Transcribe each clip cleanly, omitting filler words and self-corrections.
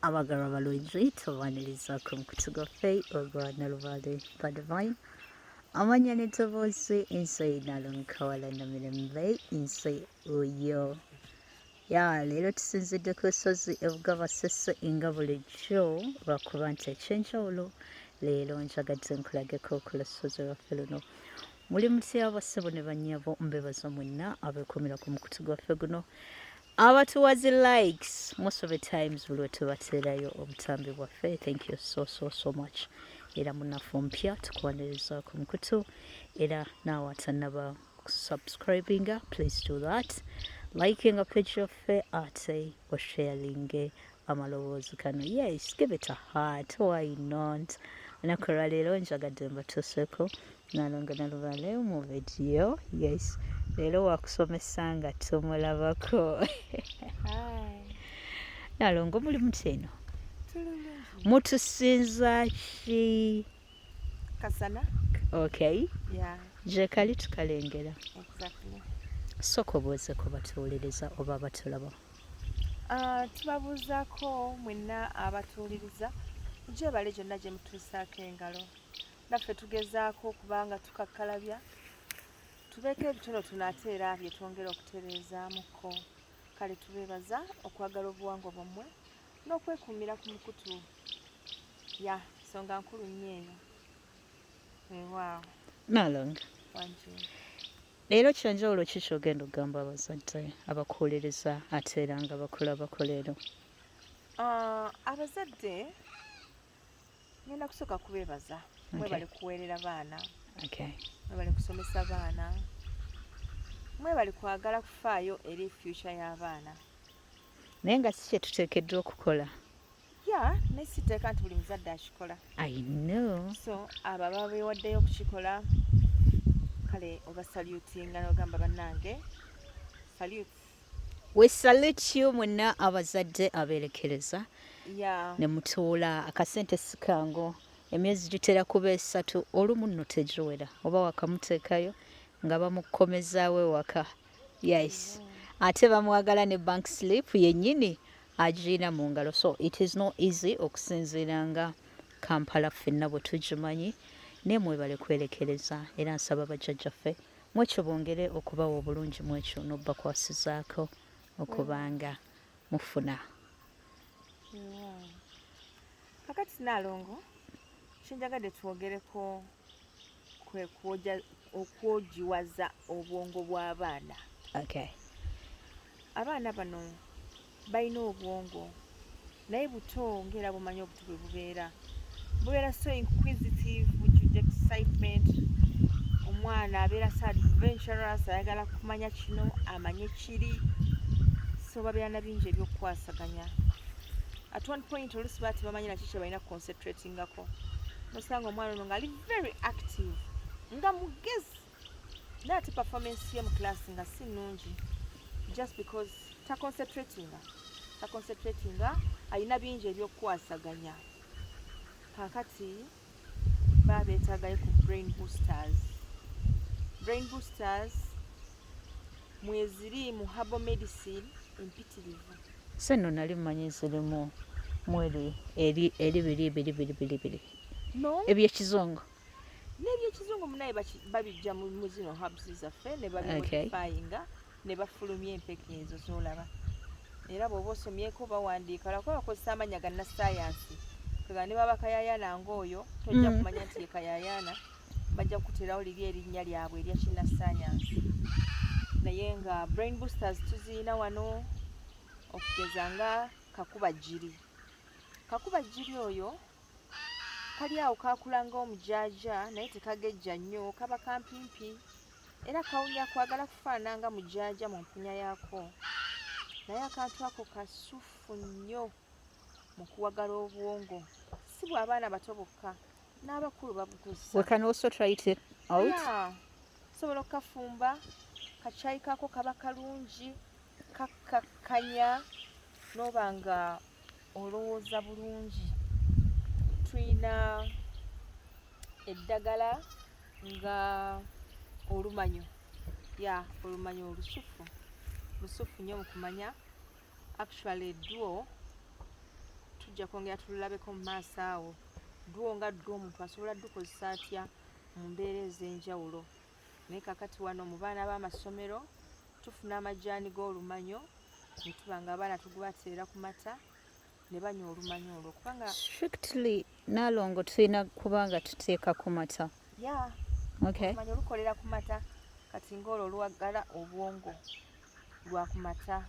Abagalwa balungi tubaanirizaako mu kutu gwaffe ogwa Nalubaale Badvine. Amanya n'eddoboozi Nsoyi Nalonkawala Namirembe Nsoyi oyo. Leero tusinzidde ku lusozi e Bugabasese nga bulijjo lwakuba nti ekyenjawulo leero njagadde nkulageko ku lusozi lwaffe luno. Muli mutya bassebo ne bannyabo, mbebaza mwenna abeekumira ku mukutu gwaffe guno. Abatuwazi likes most of the times buli wetubateerayo obutambi bwaffe. Thank you so much. Era munafu mpya tukwaniriza ku mukutu era naawe atannaba subscribinga, please do that. Liking a page yaffe ate osharinge amaloboozi kano. Yes, give it a heart, why not? Olunaku lwa leero njagadde mbatuuseeko Nalongo Nalubaale mu video. Yes, leero wakusomesa nga tumulabako. Nalongo muli mutya eno? Mutusinza ki? Kasana. Okay. Yeah. Je kali tukalengera. Exactly. Soko buuze ku batuwuliriza oba batulaba. Tubabuuzaako mwenna abatuwuliriza gyebale gyonna gye mutuusaako engalo. Naffe tugezaako okubanga tukakkalabya tubeeko ebitono tunaate era bye twongera okutereezaamuko. Kale tubeebaza okwagala obuwangwa bwammwe n'okwekuumira ku mukutu. Ya nsonga nkulu nnyo eyo. Weewaawo. Nalongo. Wangi. Leero kyanjawulo ki ky'ogenda okugamba abazadde abakuwuliriza ate era nga bakulabako leero? Abazadde ngenda kusooka kubeebaza. Mwebale kuweerera baana. Okay. Mwebale kusomesa baana. Mwebale kwagala kufaayo eri future y'abaana. Naye nga si kye tuteekeddwa okukola. Yeah, naye siteeka nti buli muzadde akikola. I know. So abo ababa beewaddeyo okukikola kale obasalutinga n'ogamba bannange salute. We salute you mwenna abazadde abeerekereza. Yeah. Ne mutuula akasente si kangu. Emyezi gitera kuba 3 olumu nno tegiwera oba wakamuteekayo nga bamukomezaawo ewaka. Yes. Ate bamwagala ne bank slip yennyini agiina mu ngalo. So it is not easy okusinziira nga Kampala ffenna bwe tugimanyi. Ne mwebale kwerekereza era nsaba bajjajjaffe mwekyo bongere okubawa obulungi mwekyo n'obbakwasizaako okubanga mufuna. Kakati Nalongo kyenjagadde twogereko kwe okwogiwaza obwongo bw'abaana. Okay. Abaana bano balina obwongo naye buto ng'era bumanyi obuto bwe bubeera. Bubeera so inquisitive, bujjudde excitement. Omwana abeera so adventurous, ayagala kumanya kino amanye kiri. So babeera na bingi ebyokukwasaganya. At one point oluusi baba tebamanyi naki kye balina concentratingako. Nosanga omwana ono ng'ali very active nga mugezi naye ate performance ye mu class nga si nnungi just because taconcentratinga alina bingi ebyokukwasaganya. Kakati baba beetaagayo ku brain boosters mweziri mu herbal medicine empitirivu. Se nno nali mmanyi zirimu mweri eri biri No. ebyekizungu. N'ebyekizungu munaye babijja mu zino herbs zaffe ne babimodifyinga ne bafulumya empeke ezo z'olaba. Era bw'oba osomyeko bawandiika lwako bakozesa amannya ga nnassaayansi. Kega ne baba kayayaana ng'oyo tojja kumanya nti ye kayayaana, bajja kukuteerawo liri erinnya lyabwe erya kinnassaayansi. Naye nga brain boosters tuziyina wano okugeza nga kakubajjiri. Kakubajjiri oyo kali awo kaakula ng'omujaaja naye tekagejja nnyo, kaba kampimpi era kawunya kwagala kufaanana nga mujaaja mu mpunya yaako. Naye akantu ako kasufu nnyo mu kuwagala obwongo. Si bw'abaana bato bokka n'abakulu babukozesa. We can also try it out. Yeah. Sobola okukafumba, kacayi kaako kaba kalungi, kakkakkanya n'oba nga olowooza bulungi. Tulina eddagala nga olumanyo. Ya olumanyo olusufu. Lusufu nnyo mu kumanya. Actually edduo tujja kwongera tululabeko mu maaso awo ddwo nga ddwo omuntu asobola ddukozesa atya mu mbeera ez'enjawulo. Naye kakati wano mu baana b'amasomero tufuna amajaani g'olumanyo ne tuba nga abaana tugateera ku mata ne banywa olumanyo olwo kubanga strictly Nalongo tulina kubanga tuteeka ku mata. ya olumanyo lukolera ku mata kati ng'olwo luwagala obwongo lwa ku mata.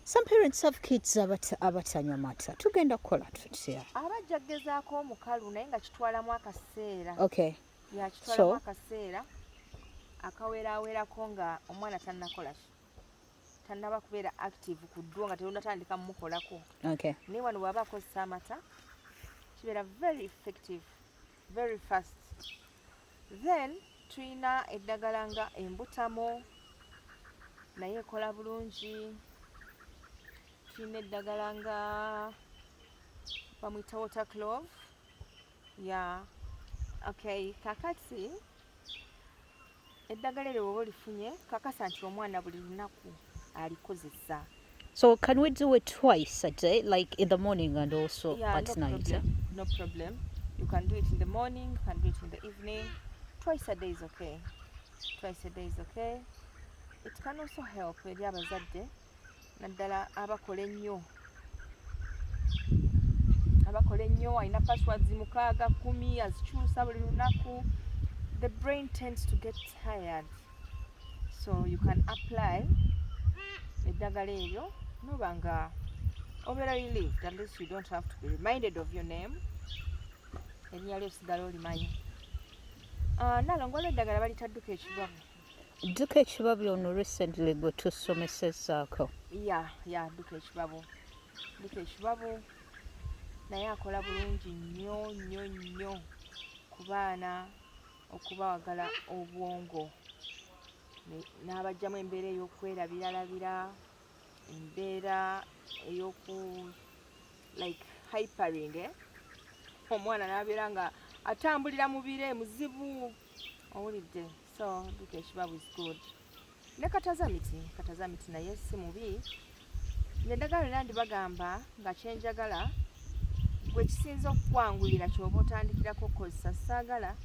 Some parents have kids abatanywa mata. Tugenda kukola tutya? Abajja kugezaako omukalu naye nga kitwalamu akaseera. Ya kitwalamu akaseera akawerawerako nga omwana tannakola tannaba kubeera active ku ddwo nga terunatandika mumukolako. Naye wano bw'aba akozesa amata kibeera very effective, very fast. Then tulina eddagala nga embutamo naye ekola bulungi. Tulina eddagala nga bamwita water clove. Kakati eddagala eryo bw'oba olifunye kakasa nti omwana buli lunaku alikozesa. So can we do it twice a day, like in the morning and also at night? No problem. You can do it in the morning, you can do it in the evening. Twice a day is okay. Twice a day is okay. It can also help eri abazadde naddala abakola ennyo alina passwords 6-10 azikyusa buli lunaku. The brain tends to get tired, so you can apply eddagala eryo noba nga obeera relieved. At least you don't have to be reminded of your name. Erinnya lyo osigala olimanyi. Nalongo eddagala balita dduka ekibabu. Dduka ekibabu ono recently gwe tusomesezzaako. Dduka ekibabu. Dduka ekibabu naye akola bulungi nnyo ku baana okubawagala obwongo. N'abajjamu embeera ey'okwerabiralabira, embeera ey'oku like hypering. Omwana n'abeera nga atambulira mu bire muzibu owulidde. So dduka ekibabu is good. Ne katazamiti naye si mubi. Eddagala lina ndibagamba nga kyenjagala gwe kisinza okukwanguyira ky'oba otandikirako okukozesa. Saagala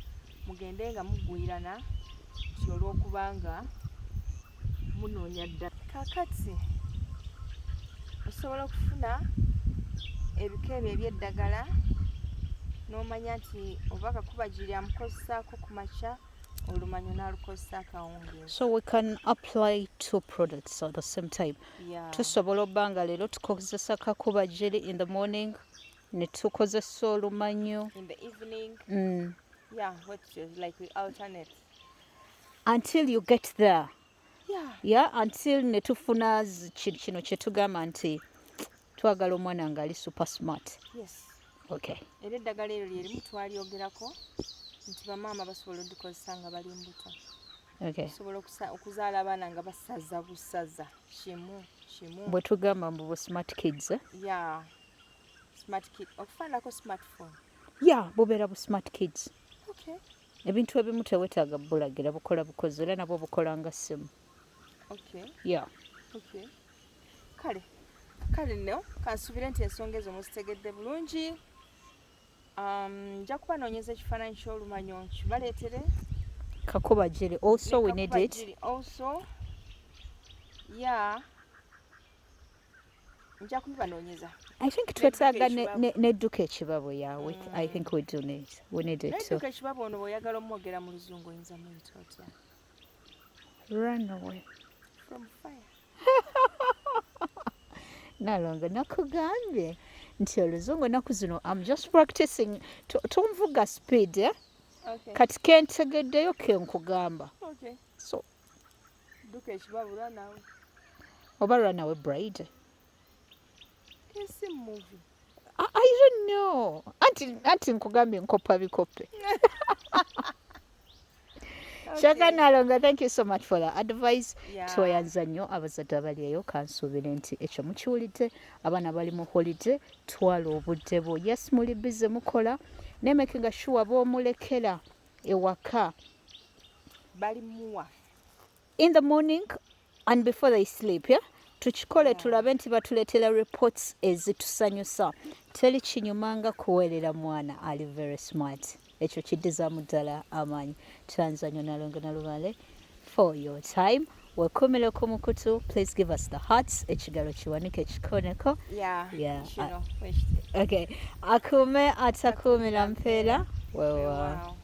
mugende nga muggwirana nti olw'okubanga munoonya ddala. Kakati osobola okufuna ebika ebyo eby'eddagala n'omanya nti oba akakubagiri amukozesaako ku makya olumanyo n'alukozesa akawungeezi. So we can apply 2 products at the same time. Tusobola obbanga leero tukozesa kakubagiri in the morning ne tukozesa olumanyo in the evening. Like we alternate until you get there. Until ne tufuna kino kye tugamba nti twagala omwana ng'ali super smart. Era eddagala eryo lyerimu twalyogerako nti bamaama basobola oddukozesa nga bali mbuto. Sobola okuzaala abaana nga basaza busaza kimu bwe tugamba mbu bu smart kids. Smart kid okufaanako smartphone. Bubeera bu smart kids. Ebintu ebimu tewetaaga bulagira bukola bukozi era nabwo bukola nga ssimu. Kale nno kansuubire nti ensonga ezo muzitegedde bulungi. Nja kubanoonyeza ekifaananyi ky'olumanyo nkibaleetere. Kakubagiri also we need it. Nja kubibanoonyeza. I think twetaaga n'edduka ekibabu. I think we do need it. Edduka ekibabu ono bw'oyagala omwogera mu luzungu oyinza muyita otya? Run away from fire. Nalongo nakugambye nti oluzungu ennaku zino I'm just practicing. Tonvuga speed. Kati kentegeddeyo kenkugamba. So dduka ekibabu run away. Oba run away bride. It's a movie. I don't know. Anti nkugambye nkopa bikope. Shaka Nalongo, thank you so much for the advice. Twayanza nnyo abazadde abali eyo kansuubire nti ekyo mukiwulidde. Abaana bali mu holiday twala obudde bwo. Yes, muli busy mukola ne making sure bw'omulekera ewaka bali muwa in the morning and before they sleep. tukikole tulabe nti batuleetera reports ezitusanyusa teri kinyumanga kuweerera mwana ali very smart ekyo kiddizaamu ddala amaanyi. Tanzania Nalongo Nalubale for your time. Wekumireko mukutu, please give us the hearts. Ekigalo kiwanike kikoneko. Okay. Akume atakumira mpeera. Wow.